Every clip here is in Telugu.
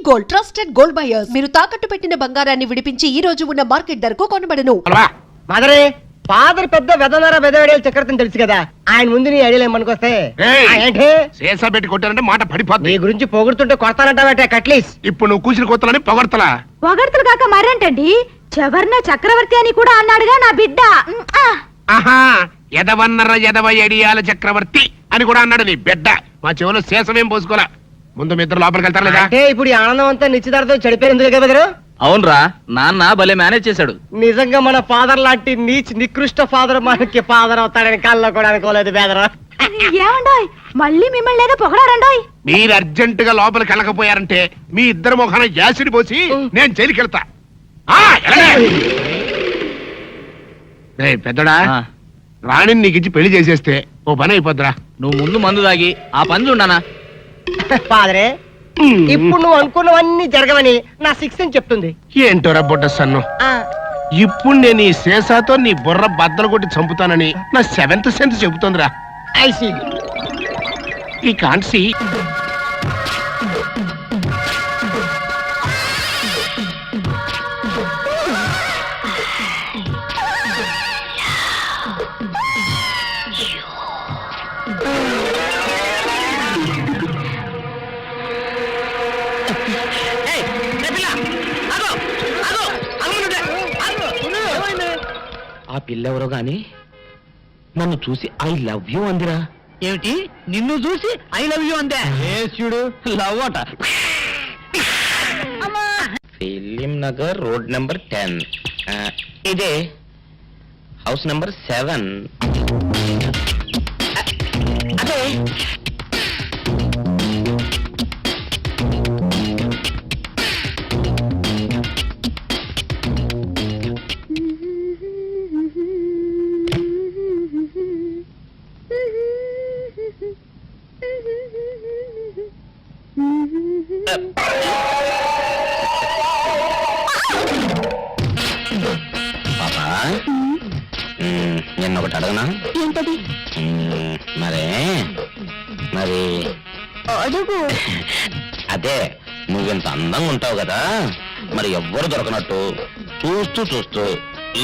Gold trusted gold buyers. మీరు తాకట్టు పెట్టిన బంగారాన్ని విడిపించి ఈ రోజు ఉన్న మార్కెట్ ధరకు కొనబడను. మదరే ఫాదర్ పెద్ద వెదనర వెదవేడేలు చక్రవర్తిని తెలుసు కదా, ఆయన ముందు నీ ఐడియాలు ఏమనుకొస్తే ఏంటి సేసా పెట్టి కొట్టానంటే మాట పడిపోద్ది. నీ గురించి పొగుడుతుంటే కొడతానంటావటే కట్లీస్. ఇప్పుడు నువ్వు కూసిన కొత్తలని పొగడతలా? పొగడ్తలు కాక మరేంటండి, చెవర్న చక్రవర్తి అని కూడా అన్నాడుగా నా బిడ్డ. ఆహా, ఎదవన్నర ఎదవ ఎడియాల చక్రవర్తి అని కూడా అన్నాడు నీ బిడ్డ. మా చెవులో శేషమేం పోసుకోలే. ముందు మీ ఇద్దరు లోపలికి వెళ్తారు లేదా? అంటే ఇప్పుడు ఈ ఆనందం అంతా నిశ్చితార్థం చెడిపోయింది కదా బెదరు. అవునరా, నాన్న భలే మేనేజ్ చేశాడు. నిజంగా మన ఫాదర్ లాంటి నీచ్ నికృష్ట ఫాదర్ మనకి ఫాదర్ అవుతాడని కళ్ళలో కూడా అనుకోలేదు బెదరు. ఏమండోయ్, మళ్ళీ మిమ్మల్ని ఏదో పొగడారండోయ్. మీరు అర్జెంట్ గా లోపలికి వెళ్ళకపోయారంటే మీ ఇద్దరు ముఖాన యాసిడ్ పోసి నేను జైలుకి వెళ్తా. పెద్దడా, రాణిని నీకు ఇచ్చి పెళ్లి చేసేస్తే ఓ పని అయిపోద్దిరా. నువ్వు ముందు మందు తాగి ఆ పని చూడనా. ఫాదరే, ఇప్పుడు నువ్వు అనుకున్నవన్నీ జరగవని నా సిక్స్ అని చెప్తుంది. ఏంటోరా బుడ్డ సన్ను, ఇప్పుడు నేను ఈ శేషాతో నీ బుర్ర బద్దలు కొట్టి చంపుతానని నా సెవెంత్ సెన్స్ చెబుతోందిరా. I see. I can't see. ఆ పిల్లెవరో గాని నన్ను చూసి ఐ లవ్ యూ అందిరా. ఏమిటి, నిన్ను చూసి ఐ లవ్ యూ అందే? చూడు లవ్ అట. Film Nagar road number 10. ఇదే హౌస్ నెంబర్ 7. అదే నిన్న ఒకటి అడగనా? ఏంటది? మరి అడుగు. అదే, నువ్వింత అందంగా ఉంటావు కదా, మరి ఎవ్వరు దొరకనట్టు చూస్తూ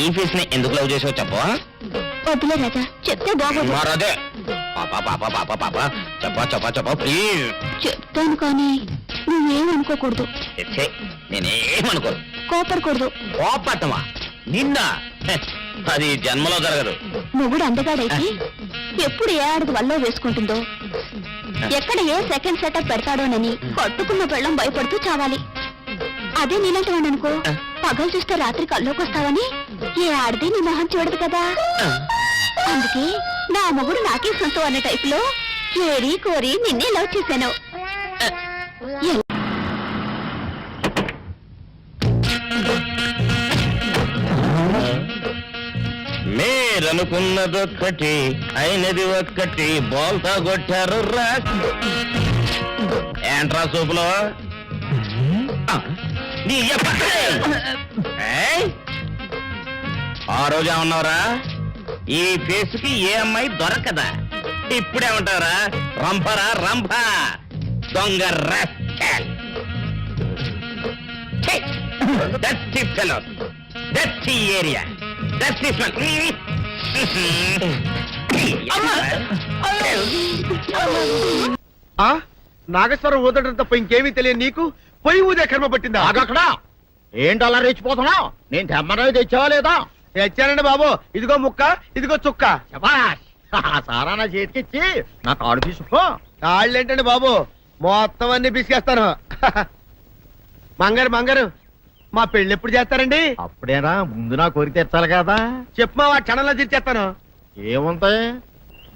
ఈ ఫీస్ ని ఎందుకు లవ్ చేసావు చెప్పవా? వద్దులే రాజా, చెప్తే బాగోదు. మరదే చెప్పా ప్లీజ్. చెప్తాను కానీ నువ్వేమనుకోకూడదు. నేనేమనుకోదు. కోపడకూడదు. కోపట్టమా నిన్న? అది జన్మలో జరగదు. మొగుడు అందగాడైతే ఎప్పుడు ఏ ఆడది వల్ల వేసుకుంటుందో, ఎక్కడ ఏ సెకండ్ సెటప్ పెడతాడోనని కట్టుకున్న పెళ్ళం భయపడుతూ చావాలి. అదే నీలాంటి వాడు అనుకో, పగలు చూస్తే రాత్రి కల్లోకి వస్తావని ఏ ఆడది నీ మొహం చూడదు కదా. అందుకే నా మొగుడు నాకే సొంతం అనే టైప్ లో ఏరి కోరి నిన్నే లవ్ చేశాను. మీరనుకున్నదొక్కటి అయినది ఒక్కటి, బోల్తా కొట్టారు రా. ఏంట్రా సూపులో ఆ రోజు ఏమన్నావురా? ఈ ఫేస్ కి ఏ అమ్మాయి దొరకదా. ఇప్పుడేమంటావురా? రంపరా రంప దొంగ rascal. Dirty fellows, dirty area, dirty నాగేశ్వరం ఊదటం తప్ప ఇంకేమీ తెలియదు నీకు. పొయ్యి ఊదే కర్మ పట్టిందా? అక్కడ ఏంటి అలా రెచ్చిపోతున్నావు? నేను తెమ్మనవి తెచ్చావా లేదా? తెచ్చానండి బాబు. ఇదిగో ముక్క, ఇదిగో చుక్క. సారా నా చేతికిచ్చి నా కాడు తీసుకో. కాళ్ళేంటండి బాబు, మొత్తం అన్ని బిసికేస్తాను. మంగారు మా పెళ్లి ఎప్పుడు చేస్తారండి? అప్పుడేనా, ముందు నా కోరిక తెచ్చాలి కదా. చెప్పు మా క్షణంలో తీర్చేస్తాను. ఏముంటాయి,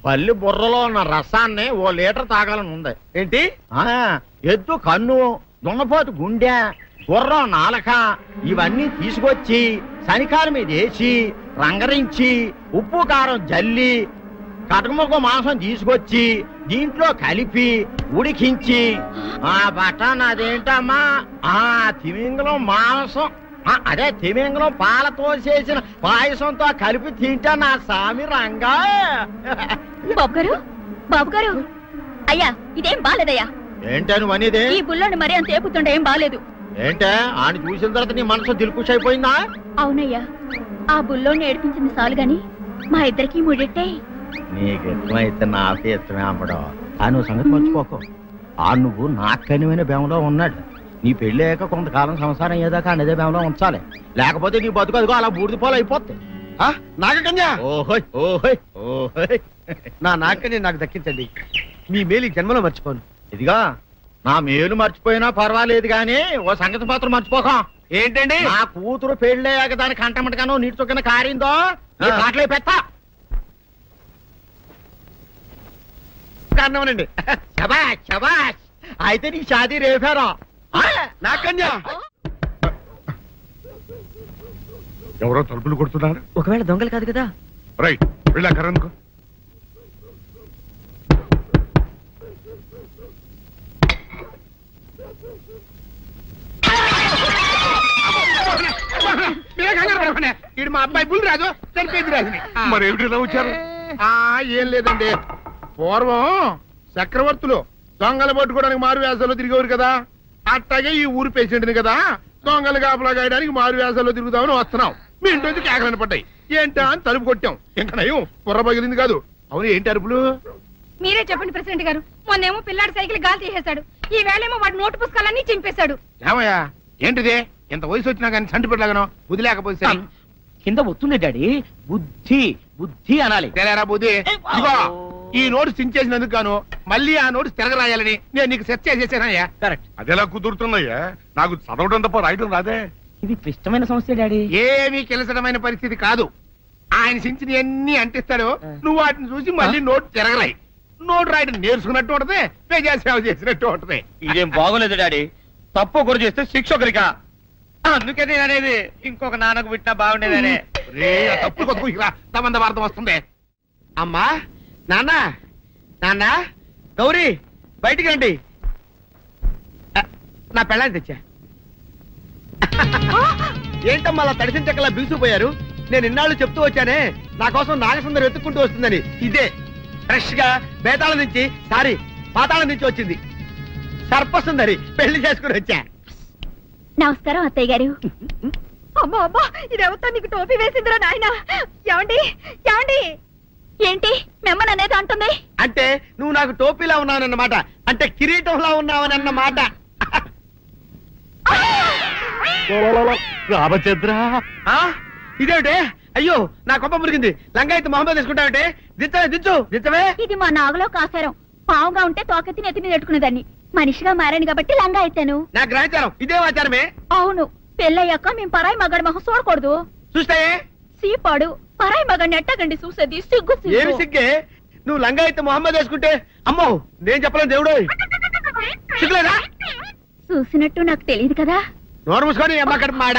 బల్లి బుర్రలో ఉన్న రసాన్ని ఓ లీటర్ తాగాలని ఉంది. ఏంటి? ఎద్దు కన్ను, దున్నపోతు గుండె, గుర్రం నాలక ఇవన్నీ తీసుకొచ్చి శనికాల మీద వేసి రంగరించి ఉప్పు కారం జల్లి కటకముక్క మాంసం తీసుకొచ్చి దీంట్లో కలిపి ఉడికించి ఆ బటన్ అదేంటమ్మా తిమింగలం మాంసం అదే తిమింగలం పాలతో చేసిన పాయసంతో కలిపి తింటా నా సామి రంగా. బాబు గారు అయ్యా, ఇదేం బాలేదయ్యా. ఏంటే నువ్వు అనేది? ఈ బుల్లోని మరీ అంత ఏపుతుండే ఏం బాలేదు. ఏంటే ఆయన చూసిన తర్వాత నీ మనసు దిల్కుష్ అయిపోయిందా? అవునయ్యా, ఆ బుల్లోని ఏడిపించింది చాలు గాని మా ఇద్దరికి ముడిట్టే. నీకు ఇష్టమైతే నాకు ఇష్టమే అమ్మడం. ఆ నువ్వు సంగతి మర్చిపోకు. ఆ నువ్వు నాకు కనివైన బేమలో ఉన్నాడు. నీ పెళ్లి అయ్యాక కొంతకాలం సంసారం ఏదాకా అనేదే బేమలో ఉంచాలి. లేకపోతే నీ బతుకు అదిగో అలా బూడిద పోలు అయిపోతుంది. నాగకన్యా, ఓహోయ్ ఓహోయ్ ఓహోయ్. నా నాగకన్య నాకు దక్కించండి. మీ మేలు ఈ జన్మలో మర్చిపోను. ఇదిగా నా మేలు మర్చిపోయినా పర్వాలేదు గాని ఓ సంగతి మాత్రం మర్చిపోకం. ఏంటండి? నా కూతురు పెళ్ళయ్యాక దానికి కంటమటగానో నీటి చొక్కన కారిందో నీ కాట్లే పెట్టా. కారణమనండి. శబాష్ శబాష్. అయితే నీ షాదీ రేపారా? నాగకన్యా, ఎవరో తలుపులు కొడుతున్నారు. ఒకవేళ దొంగలు కాదు కదా. రైట్, వెళ్ళా కరణ్కు. ఇది మా అబ్బాయి బుల్ రాజు, చనిపోయింది రాజుని. మరి ఏమిటి ఇలా వచ్చారు? ఏం లేదండి, పూర్వం చక్రవర్తులు దొంగలు పట్టుకోవడానికి మారు వేసాల్లో తిరిగేవారు కదా. అట్టాగే ఈ ఊరు పేషెంట్ని కదా దొంగలు కాపలా గాయడానికి మారు వేసాల్లో తిరుగుదామని వస్తున్నాం. మీ ఇంటి నుంచి కేకలను పడ్డాయి. ఏంటా అని తలుపు కొట్టాం. ఇంకా నయం బుర్ర పగిలింది కాదు. అవును, ఏంటి అరుపులు? మీరే చెప్పండి ప్రెసిడెంట్ గారు. మొన్నేమో పిల్లాడి సైకిల్ గాలి తీసేశాడు, ఈ వేళేమో వాడి నోటు పుస్తకాలన్నీ చింపేశాడు. ఏమయ్యా ఏంటిదే? ఇంత వయసు వచ్చినా కానీ సంటి పెట్టలాగనో బుద్ధి లేకపోతే కింద వస్తుంది డాడీ. బుద్ధి బుద్ధి అనాలి. తెలేరా బుద్ధి. ఇదిగో ఈ నోటు చించేసినందుకు గాను మళ్ళీ ఆ నోటు తిరగరాయాలని నేను నీకు సెట్ చేసేసానయ్యా. కరెక్ట్. అదెలా కుదురుతున్నాయ్యా? నాకు చదవడం తప్ప రాయడం రాదే. ఇది క్లిష్టమైన సమస్య డాడీ. ఏమీ కిలసడమైన పరిస్థితి కాదు. ఆయన చించిన ఎన్ని అంటిస్తాడు, నువ్వు వాటిని చూసి మళ్ళీ నోటు తిరగరాయి. నోటు రాయడం నేర్చుకున్నట్టు ఉంటది, ప్రజాసేవ చేసినట్టు ఉంటది. ఇదేం బాగోలేదు డాడీ. తప్పు ఒకరు చేస్తే శిక్ష ఒకరికా. అందుకే నేను అనేది ఇంకొక నాన్నకు పుట్టినా బాగుండేదనే. రే, ఆ తప్పుడు కొత్త ఇలా సంబంధ వార్త వస్తుంది. అమ్మా, నాన్న, నాన్న, గౌరీ బయటికి రండి. నా పెళ్ళాన్ని తెచ్చా. ఏంటమ్మా అలా తడిసిన చెక్కలా బిగుసిపోయారు? నేను ఇన్నాళ్ళు చెప్తూ వచ్చానే నా కోసం నాగసుందరం వెతుక్కుంటూ వస్తుందని. ఇదే ఫ్రెష్ గా బేతాళం నుంచి పాతాళం నుంచి వచ్చింది సర్పసుందరి. పెళ్లి చేసుకుని వచ్చా. నమస్కారం అత్తయ్య గారు. అమ్మా అమ్మా, ఇదేవతో నీకు టోపీ వేసిందిరా నాయన. ఏమండి ఏమండి? ఏంటి మిమ్మల్ని అనేది అంటుంది? అంటే నువ్వు నాకు టోపీలా ఉన్నావనన్నమాట, అంటే కిరీటంలా ఉన్నావని అన్నమాట. రామచంద్ర, ఇదేమిటే? అయ్యో, నా కొప్ప మురిగింది. లంగా అయితే మొహమ్మద్ తీసుకుంటావంటే దించవే. ఇది మా నాగులో కాసారం. పావుగా ఉంటే తోకెత్తి నెత్తి మీద పెట్టుకునేదాన్ని. మనిషిగా మారాను కాబట్టి లంగా అయితాను. నా గ్రహచారం ఇదే ఆచారమే. అవును, పెళ్ళయ్యాక మేము పరాయి మగాడి మొహం చూడకూడదు. చూస్తాయే సీపాడు పరాయి మగాడిని ఎట్టగండి చూసేది. సిగ్గు ఏమి సిగ్గే? నువ్వు లంగా అయితే మొహమ్మద్ వేసుకుంటే అమ్మో నేను చెప్పలేను దేవుడు. సిగ్గులేదా? చూసినట్టు నాకు తెలియదు కదా. నోరు మూసుకొని అమ్మకడ మాడ.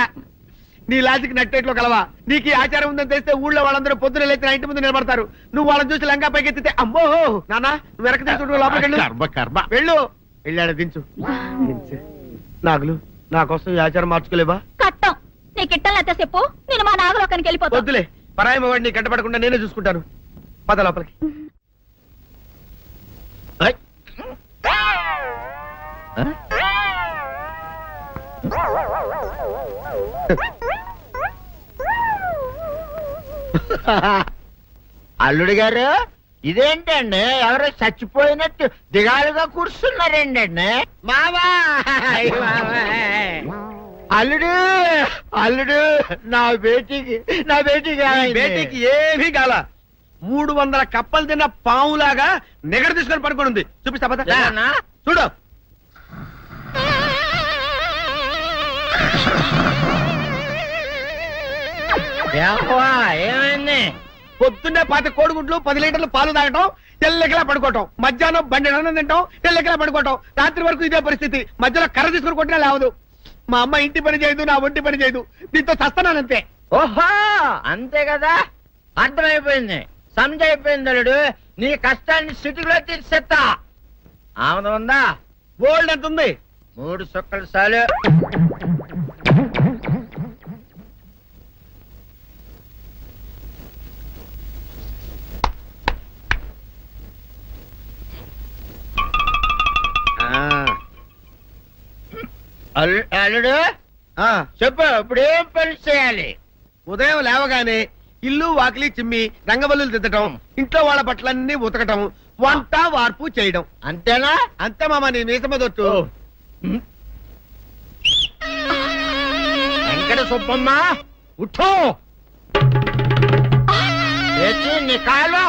నీ లాజిక్ నట్టేట్లో కలవా? నీకు ఈ ఆచారం ఉందని తెలిస్తే ఊళ్ళో వాళ్ళందరూ పొద్దున లేచి నా ఇంటి ముందు నిలబడతారు. నువ్వు వాళ్ళని చూసి లంగా పైకి ఎత్తితే అమ్మో నాన్న నువ్వు వెనక తీసుకుంటూ లోపలికి వెళ్ళు. కర్మ కర్మ. వెళ్ళు. వెళ్ళాడు దించు. నాగులు నా కోసం ఈ ఆచారం మార్చుకోలేవా? కట్టం నీకు ఇట్టలేత చెప్పు. నేను మా నాగలోకానికి వెళ్ళిపోతా. వద్దులే, పరాయి మవాడిని కంటపడకుండా నేనే చూసుకుంటాను. పద లోపలికి. అల్లుడు గారు, ఇదేంటండి ఎవరో చచ్చిపోయినట్టు దిగాలుగా కూర్చున్నారేంటండి? మావా అల్లుడు అల్లుడు, నా బేటీకి బేటీకి ఏమీ కాల. 300 కప్పలు తిన్న పావులాగా నిగడ తీసుకొని పడుకొని ఉంది. చూపిస్తా పద. లేదన్నా? చూడు. ఏమైంది? పొద్దున్నే 10 కోడిగుడ్లు 10 లీటర్లు పాలు తాగటం, తెల్లకిలా పడుకోవటం. మధ్యాహ్నం బండి అన్నం తింటాం, తెల్లకిలా పడుకోవటం. రాత్రి వరకు ఇదే పరిస్థితి. మధ్యలో కర్ర తీసుకుని కొట్టినా లేవదు. మా అమ్మ ఇంటి పని చేయదు, నా ఒంటి పని చేయదు. దీంతో చస్తానంతే. ఓహో, అంతే కదా, అర్థమైపోయింది, సమజైపోయింది. అల్లుడు, నీ కష్టాన్ని సిటీలో తీర్చేస్తా. ఆమె ఉందా? గోల్డ్ ఎంత ఉంది? 3 సుక్కలు చాలు. ఆ అల్లుడు చెప్పు ఇప్పుడు ఏం పని చేయాలి? ఉదయం లేవగానే ఇల్లు వాకిలి చిమ్మి రంగవల్లులు దిద్దటం, ఇంట్లో వాళ్ళ బట్టలన్నీ ఉతకటం, వంట వార్పు చేయడం. అంతేనా? అంతే మామ, నీ మీసమదొట్టు. వెంకట సుబ్బమ్మ ఉఠో లేచి నీ కాలు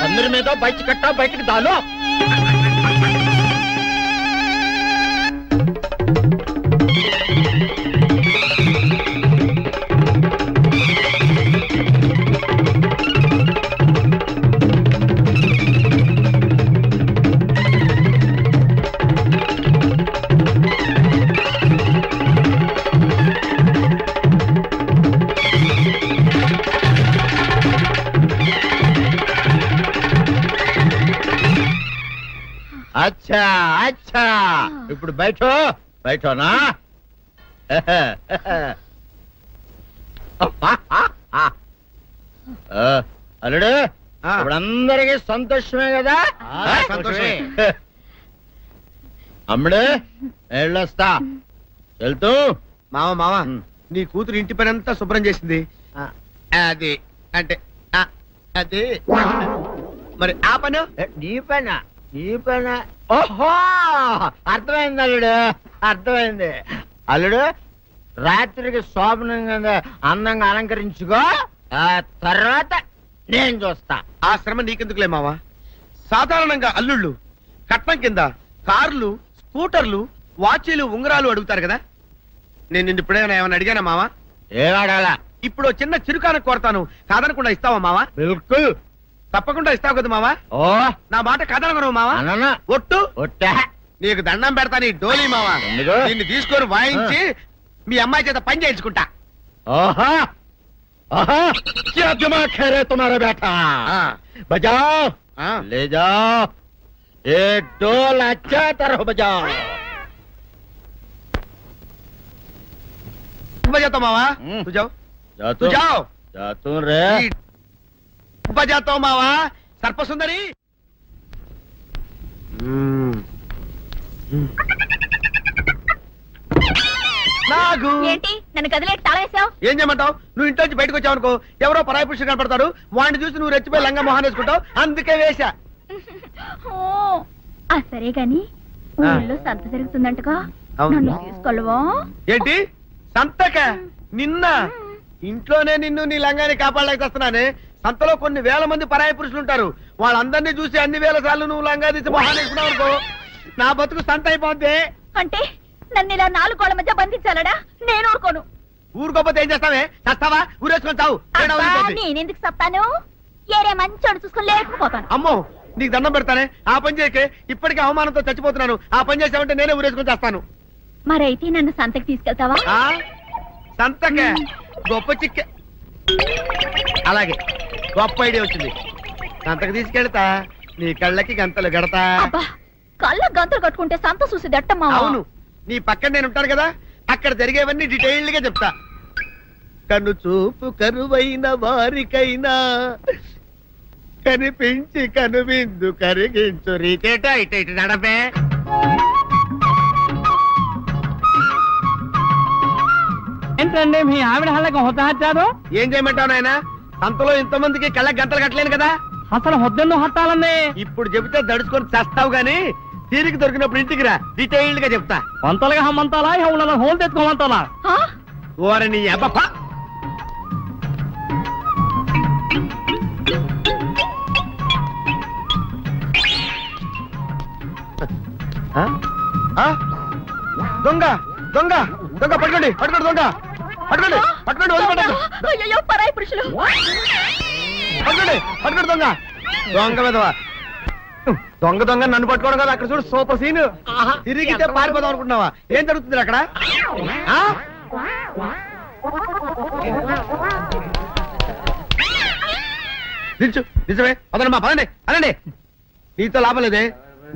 అందరి మీద బయట కట్టా బయటికి దాలో. అచ్చా అచ్చా ఇప్పుడు బయటనా అల్లుడు ఇప్పుడు అందరికి సంతోషమే కదా? సంతోషమే. అమ్ముడు వెళ్ళొస్తా వెళ్తూ. మామ నీ కూతురు ఇంటి పని అంతా శుభ్రం చేసింది. అది అంటే అది మరి ఆ పను నీ పైన ఓహో అర్థమైంది అల్లుడు, అర్థమైంది. అల్లుడు రాత్రికి శోభనంగా అందంగా అలంకరించుకో, ఆ తర్వాత నేను చూస్తా. ఆ శ్రమ నీకెందుకులే మావా. సాధారణంగా అల్లుళ్ళు కట్నం కింద కార్లు, స్కూటర్లు, వాచీలు, ఉంగరాలు అడుగుతారు కదా. నేను నిన్ను ఇప్పుడేమైనా ఏమైనా అడిగానా మావా? ఏవాడాలా? ఇప్పుడు చిన్న చిరుకాన కోరతాను, కాదనకుండా ఇస్తావా మావా? బిల్కుల్ తప్పకుండా ఇస్తావు కదా మావా? ఓ నా మాట కాదనగను మావా. అననా ఒట్టు ఒట్టా నీకు దండం పెడతాను ఈ డోలీ మావా. ఎందుకు? దీన్ని తీసుకొని వాయించి మీ అమ్మాయి చేత పని చేయించుకుంటా. ओहा आहा क्या दिमाग है रे तुम्हारा बेटा बजाओ ले जाओ ये डोल अच्छा तरह बजाओ बजाता मावा तू जाओ तू जाओ जातू रे बजाता मावा सर्पसुंदरी నాగు ఏంటి నన్ను కదిలేటి తాళేసావు? ఏం చేయమంటావు? నువ్వు ఇంట్లో నుంచి బయటకు వచ్చావు అనుకో, ఎవరో పరాయి పురుషులు కనపడతారు, వాడిని చూసి నువ్వు రెచ్చిపోయి లంగా మొహాన్ని వేసుకుంటావు, అందుకే వేశా. సరే గాని ఊళ్ళో సంత జరుగుతుందంటగా, నన్ను తీసుకెళ్ళవా? ఏంటి సంతక? నిన్న ఇంట్లోనే నిన్ను నీ లంగాన్ని కాపాడలేకొస్తున్నానే. సంతలో కొన్ని వేల మంది పరాయి పురుషులు ఉంటారు, వాళ్ళందరినీ చూసి అన్ని వేల సార్లు నువ్వు లంగా తీసి మొహాన్ని వేసుకున్నావు అనుకో, నా బతుకు సంత అయిపోద్ది. అంటే నన్ను ఇలా 4 గోళ్ల మధ్య బంధించాలడా? నేను ఊరుకోను. ఊరుకోపోతే ఏం చేస్తావే? చస్తావా? ఊరేసుకొని చావు. నేనెందుకు చెప్తాను? ఏరే మంచోడు చూసుకొని లేకపోతాను. అమ్మో నీకు దండం పెడతానే, ఆ పని చేయకే. ఇప్పటికే అవమానంతో చచ్చిపోతున్నాను, ఆ పని చేసావంటే నేనే ఊరేసుకొని చేస్తాను. మరైతే నన్ను సంతకి తీసుకెళ్తావా? సంతకే గొప్ప చిక్కే. అలాగే గొప్ప ఐడియా వచ్చింది. సంతకు తీసుకెళ్తా, నీ కళ్ళకి గంతలు గడతా. కళ్ళ గంతలు కట్టుకుంటే సంత చూసి దట్టమ్మా. అవును, నీ పక్కన నేను ఉంటాను కదా, అక్కడ జరిగేవన్నీ డీటెయిల్డ్ గా చెప్తా. కను చూపు కరువైన వారికైనా కనిపించి కనువిందు కరిగించు రీతేట ఇట ఇటు నడపే. ఏంటండి మీ ఆవిడ హళ్ళకి హొత్తహత్యారు? ఏం చేయమంటావు నాయన? సంతలో ఇంతమందికి కళ్ళకి గంటలు కట్టలేను కదా. అసలు హొద్దెందుకు హత్తాలండి? ఇప్పుడు చెబితే దడుచుకొని చేస్తావు గాని, తీరికి దొరికినప్పుడు ఇంటికి రా, డీటెయిల్డ్ గా చెప్తా. వంతలుగా హమ్మంతాలా ఇవాళ హోల్ తెచ్చుకోమంటాలా? ఓర నీ అబ్బ. దొంగ దొంగ దొంగ పట్టుకోండి పట్టుకోండి దొంగ పట్టుకోండి పట్టుకోండి వదిలిపెట్టండి. అయ్యో పరాయి పురుషులు. పట్టుకోండి పట్టుకోండి దొంగ దొంగ విధవా. దొంగ దొంగ నన్ను పట్టుకోవడం కదా, అక్కడ చూడు సూపర్ సీన్. తిరిగితే పారిపోదాం అనుకుంటున్నావా? ఏం జరుగుతుంది అక్కడ? నిజమే అదనమ్మా, పదండి అనండి. నీతో లాభం లేదే,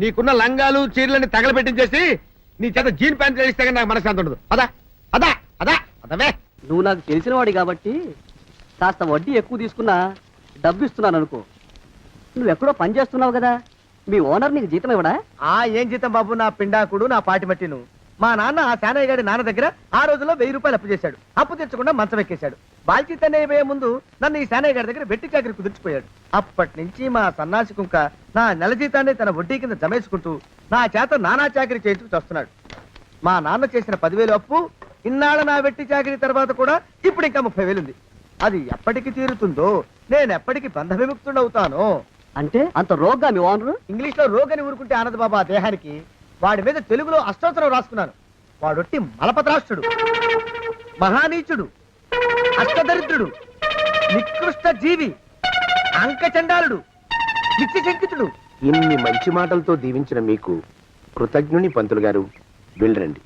నీకున్న లంగాలు చీరలని తగలబెట్టించేసి నీ చేత జీన్ ప్యాంట్ వేస్తే కానీ నాకు మనశ్శాంతి ఉండదు. అదా అదా అదా అదవే. నువ్వు నాకు తెలిసిన వాడి కాబట్టి కాస్త వడ్డీ ఎక్కువ తీసుకున్నా డబ్బు ఇస్తున్నాను అనుకో. నువ్వెక్కడో పని చేస్తున్నావు కదా, మీ ఓనర్ నీకు జీతం ఇవ్వడా? ఏం జీతం బాబు, నా పిండాకుడు, నా పాటి మట్టిను. మా నాన్న ఆ శానయ్య గారి నాన్న దగ్గర ఆ రోజుల్లో 1000 రూపాయలు అప్పు చేశాడు. అప్పు తెచ్చకుండా మంచం ఎక్కేశాడు. బాల్చితనే అయిపోయే ముందు నన్ను ఈ శానయ్య గారి దగ్గర వెట్టి చాకరి కుదిర్చిపోయాడు. అప్పటి నుంచి మా సన్నాసి కుంక నా నెల జీతాన్ని తన వడ్డీ కింద జమేసుకుంటూ నా చేత నానా చాకరీ చేయించుకు వస్తున్నాడు. మా నాన్న చేసిన 10,000 అప్పు, ఇన్నాళ్ళ నా వెట్టి చాకరీ తర్వాత కూడా ఇప్పుడు ఇంకా 30,000 ఉంది. అది ఎప్పటికి తీరుతుందో, నేను ఎప్పటికి బంధ విముక్తుడవుతానో. అంటే అంత రోగ్గా మీ ఓనరు? ఇంగ్లీష్ లో రోగని ఊరుకుంటే ఆనంద్ బాబా దేహానికి. వాడి మీద తెలుగులో అష్టోత్తరం రాసుకున్నాను. వాడొట్టి మలపత్రాష్ట్రుడు, మహానీచుడు, అష్టదరిద్రుడు, నికృష్ట జీవి, అంకచండాలుడు, నిత్య శంకితుడు. ఇన్ని మంచి మాటలతో దీవించిన మీకు కృతజ్ఞుని పంతులు గారు. వెళ్ళరండి.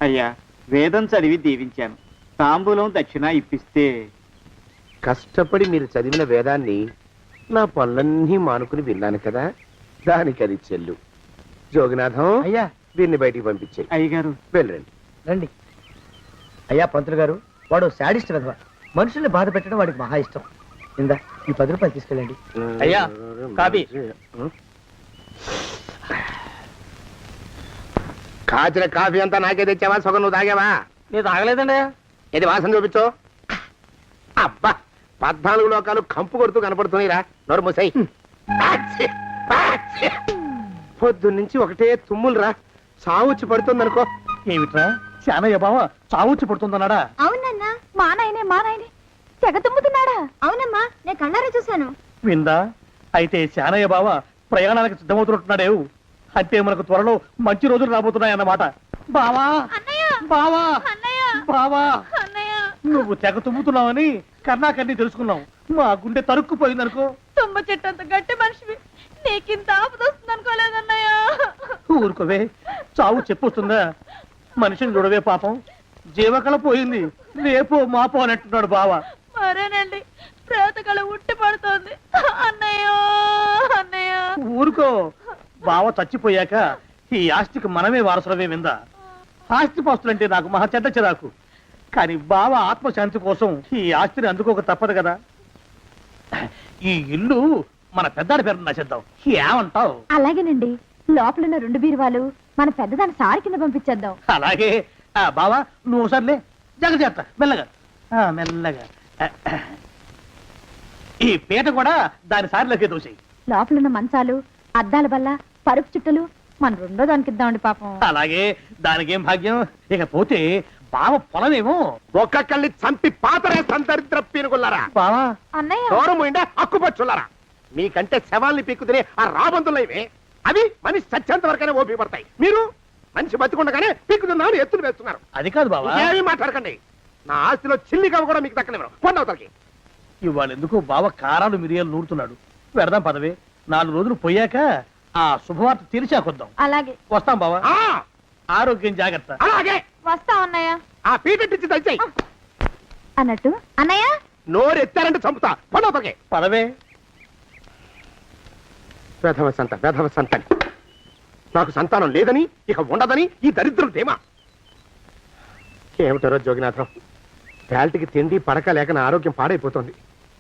అయ్యా, వేదం చదివి దీవించాను. తాంబూలం దక్షిణ ఇప్పిస్తే. కష్టపడి మీరు చదివిన వేదాన్ని నా పనులన్నీ మానుకుని విన్నాను కదా, దానికి అది చెల్లు. జోగినాథం, అయ్యా వీరిని బయటికి పంపించే. అయ్యగారు వెళ్ళరండి. రండి. అయ్యా పంతులు గారు, వాడు శాడిస్ట్ విధవ. మనుషుల్ని బాధ పెట్టడం వాడికి మహా ఇష్టం. ఇందా ఈ 10 రూపాయలు తీసుకెళ్ళండి. అయ్యా, కాపీ. కాచిన కాఫీ అంతా నాకే తెచ్చావా? సగం నువ్వు తాగావా? నేను తాగలేదండి. ఇది వాసన చూపించు. అబ్బా, 14 లోకాలు కంపు కొడుతూ కనపడుతున్నాయిరా. నోరు మూసాయి. పొద్దున్నుంచి ఒకటే తుమ్ములురా. సావుచ్చి పడుతుంది అనుకో. ఏమిట్రా, శానయ్య బావ చావుచ్చి పడుతుందన్నాడా? అవునన్నా, మా నాయనే తెగ తుమ్ముతున్నాడా? అవునమ్మా, నేను కళ్ళారా చూశాను. విందా? అయితే శానయ్య బావ ప్రయాణానికి సిద్ధమవుతున్నట్టున్నాడేవు. అంటే మనకు త్వరలో మంచి రోజులు రాబోతున్నాయన్నమాట. బావా, బావా, బావా, నువ్వు తెగ తుమ్ముతున్నావని కర్ణాకర్ణి తెలుసుకున్నావు. మా గుండె తరుక్కుపోయిందనుకో. తుమ్మ చెట్టు అంత గట్టి మనిషివి, నీకింత ఆపదొస్తుంది అనుకోలేదన్నయ్య. ఊరుకోవే, చావు చెప్పొస్తుందా? మనిషిని చూడవే పాపం, జీవకళ పోయింది. రేపో మాపో అని అంటున్నాడు బావ. మరేనండి, ప్రేతకళ ఉట్టి పడుతోంది అన్నయ్య. అన్నయ్య ఊరుకో, బావ చచ్చిపోయాక ఈ ఆస్తికి మనమే వారసులమే. విందా? ఆస్తి పాస్తులంటే నాకు మహా చెడ్డ చిరాకు. కానీ బావ ఆత్మశాంతి కోసం ఈ ఆస్తిని అందుకోక తప్పదు కదా. ఈ ఇల్లు మన పెద్దాడి పేరు నచ్చేద్దాం. ఏమంటావు? అలాగేనండి, లోపలున్న 2 బీరువాలు మన పెద్దదాన్ని సారి కింద పంపించేద్దాం. అలాగే. బావా, నువ్వు సర్లే, జాగ్రత్త, మెల్లగా మెల్లగా. ఈ పీట కూడా దాని సారిలోకే దోసేయి. లోపలున్న మంచాలు, అద్దాల బల్ల, పరుపు చుట్టలు మన 2వ దానికి ఇద్దామండి పాపం. అలాగే, దానికేం భాగ్యం. ఇకపోతే బావ పొలమేమో ఒక్కొక్కల్ని చంపి పాతరేస్తాను దరిద్ర పీనుకున్నారా. బావా. అన్నయ్య, దూరం పోయిందా అక్కుపచ్చులారా. మీకంటే శవాల్ని పీక్కుతినే ఆ రాబందులు ఇవే. అవి మనిషి చచ్చేంత వరకనే ఓపి పడతాయి. మీరు మనిషి బతికుండగానే పీక్కుతున్నామని ఎత్తులు వేస్తున్నారు. అది కాదు బావా. ఏమీ మాట్లాడకండి. నా ఆస్తిలో చిల్లి కవ్వ కూడా మీకు దక్కనివ్వరు. పొందవతలకి. ఇవాళ ఎందుకో బావ కారాలు మిరియాలు నూరుతున్నాడు. పెడదాం పదవే. 4 రోజులు పోయాక ఆ శుభవార్త తీర్చాకొద్దాం. అలాగే. వస్తాం బావా. ఆ, ఆరోగ్యం జాగ్రత్త. అలాగే. వస్తా అన్నయ్య. ఆ పీటెట్టించి దయచేయి. అన్నట్టు అన్నయ్య, నోరు ఎత్తారంటే చంపుతా. పొందవతలకి. పదవే. వేధవ సంతానం. నాకు సంతానం లేదని, ఇక ఉండదని ఈ దరిద్రం ధీమా. ఏమిటారో జోగినాథం, వేల్టికి తిండి పడక లేక నా ఆరోగ్యం పాడైపోతుంది.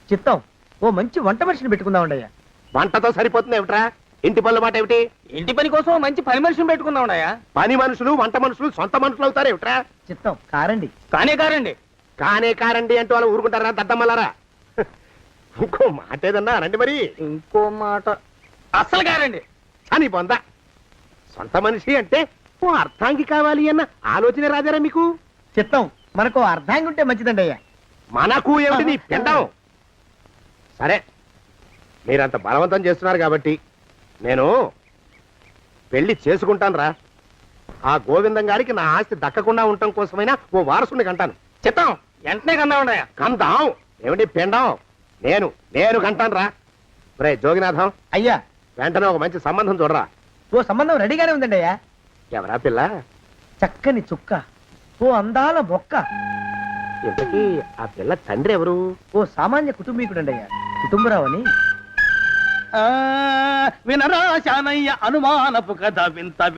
చిత్తం, ఓ మంచి వంట మనిషిని పెట్టుకుందామండి అయ్యా. వంటతో సరిపోతుంది ఏమిట్రా? ఇంటి పనుల మాట ఏమిటి? ఇంటి పని కోసం మంచి పని మనిషిని పెట్టుకున్నావున్నాయా? పని మనుషులు, వంట మనుషులు సొంత మనుషులు అవుతారు ఏమిట్రా? చిత్తం, కారండి. కానే కారండి. కారండి అంటూ వాళ్ళు ఊరుకుంటారా దద్దమ్మలారా? ఇంకో మాట ఏదన్నా రండి మరి. ఇంకో మాట అస్సలు కారండి. అని పొందా. సొంత మనిషి అంటే ఓ అర్థాంగి కావాలి అన్న ఆలోచన రాజారా మీకు? చిత్తం, మనకు అర్ధాంగి ఉంటే మంచిదండి అయ్యా. మనకు ఏమిటి నీ పిండం? సరే, మీరంత బలవంతం చేస్తున్నారు కాబట్టి నేను పెళ్లి చేసుకుంటాను రా. ఆ గోవిందం గారికి నా ఆస్తి దక్కకుండా ఉండటం కోసమైనా ఓ వారసుని కంటాను. చిత్తం, వెంటనే కన్నా ఉండయా? కందాం. ఏమిటి పిండం? నేను కంటాను రా. రే జోగినాథం, అయ్యా, వెంటనే ఒక మంచి సంబంధం చూడరా. ఓ సంబంధం రెడీగానే ఉందండి అయ్యా. ఎవరా పిల్ల? చక్కని చుక్క, ఓ అందాల మొక్క. ఇంతకీ ఆ పిల్ల తండ్రి ఎవరు? ఓ సామాన్య కుటుంబీకుడండి అయ్యా, కుటుంబరావు అని. వినరా శానయ్య అనుమానపు కథ వింత